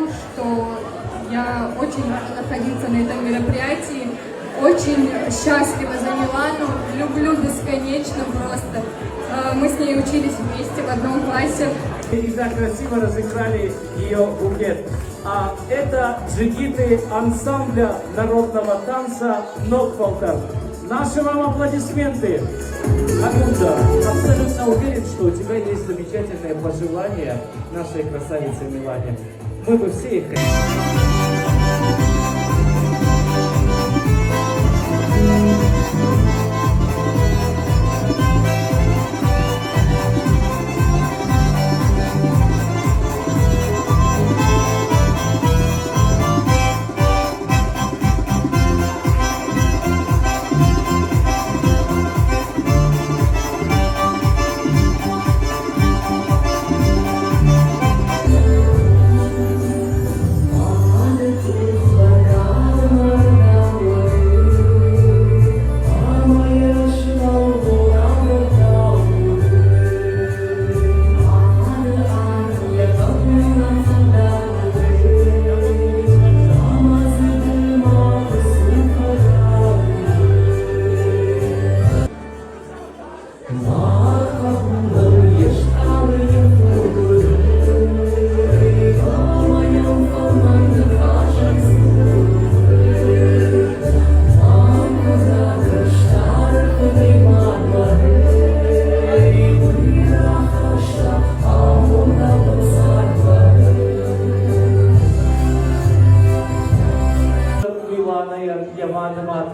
что я очень рада находиться на этом мероприятии. Очень счастлива за Милану, люблю бесконечно просто. Мы с ней учились вместе в одном классе. И так красиво разыграли ее букет. А это джигиты ансамбля народного танца «Нокфолтер». Наши вам аплодисменты. Агунда, абсолютно уверен, что у тебя есть замечательное пожелание нашей красавице Милане. Мы бы все их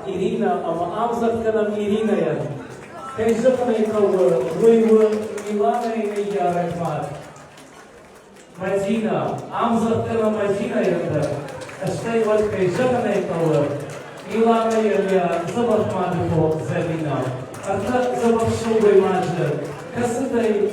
Irina, ama amzakkanam Irina'ya. Tecrübeyi kavur, ruyu Milana'ya yaratmak. Madina, amzakkanam Madina'ya da. Aşkay var tecrübeyi kavur. Milana'ya zabakmadı bu zemina. Hatta zabakşu imajı. Kasıtayı.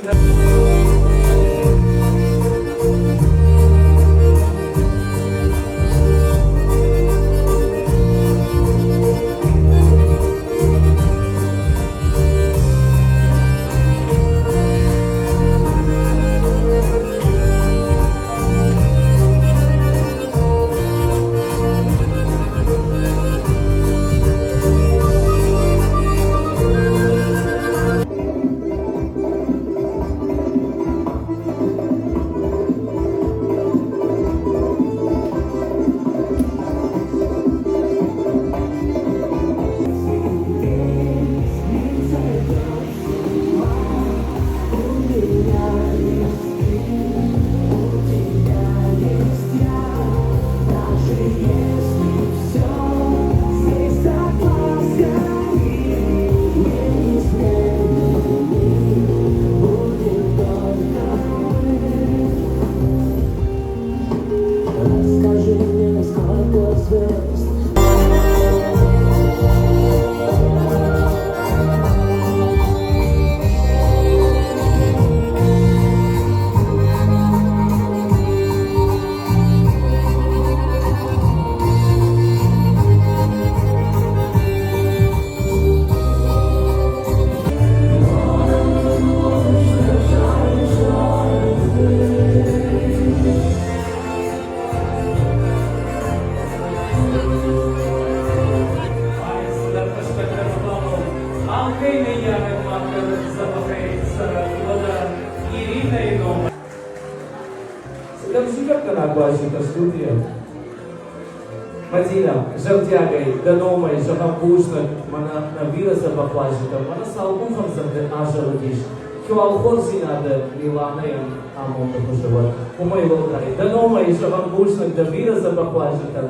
Madina, žaltjagai, danomai, žahampušnak, mana navira sa baklažita, mana salbumfam sam te ažaladiš. Kio alhozina da Milana jan amon da požavat. Umaj volkari, danomai, žahampušnak, da vira sa baklažita.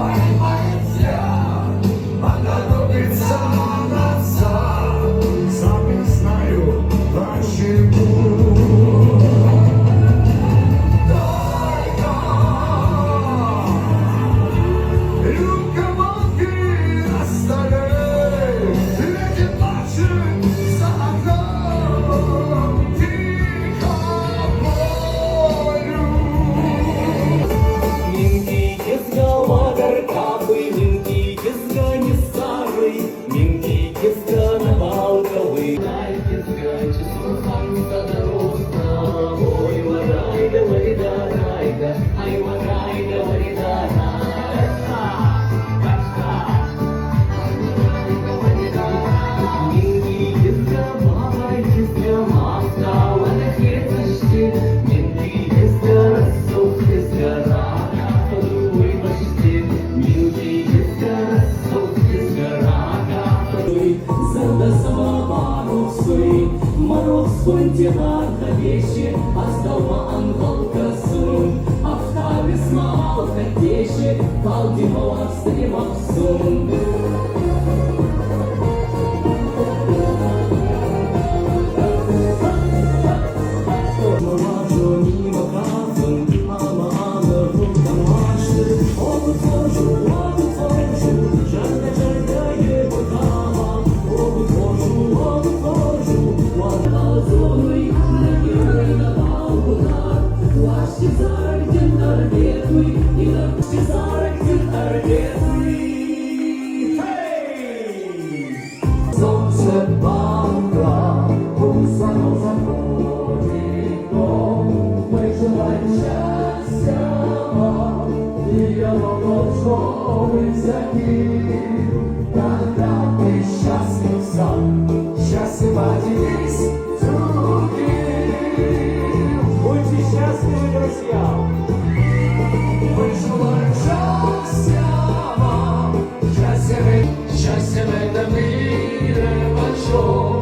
поймаете, она рубится назад. Сам не знаю, почему. Рюмка-манки на столе, ветер плачет за окном, тихо полю. Минки кизга вагар капы, минки кизга не старый, минки кизга на балковый. Ай, кизга, часу хамса дорога, ой, варайда, варида, райда, ай, варайда, варида, райда. Минки кизга, бабай кизга, маска, вана хиташти, минки кизга, рассух кизга, рага, подуй почти, минки кизга, рассух кизга, рага, подуй. Зада самобаров суй, мороз континар на вещи, осталма анголка сун, автове смал хотещи, талдимова стримов сун. Солнце банка, пусть оно заходит в дом. Мы желаем счастья вам, и оно должно быть таким. Когда ты счастлив сам, счастлив один из других. Будьте счастливы, друзья! Мы желаем счастья вам, счастья в этом мире большом,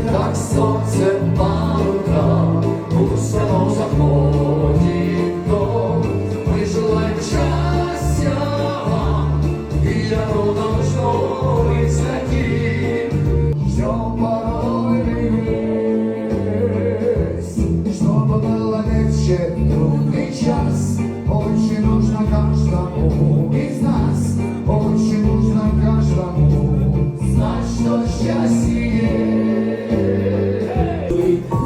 как солнце по утрам, пусть оно заходит в дом. Мы желаем счастья вам, и оно должно быть таким. Ждем порой весь, чтобы было легче трудный час. Очень нужно каждому из нас, очень нужно каждому знать, что счастье есть.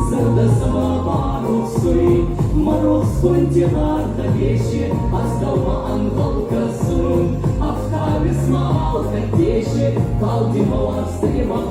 Зада самобаров суй, мороз континар на вещи, осталма анголка сун, автове смал хотещи, талдимова стримов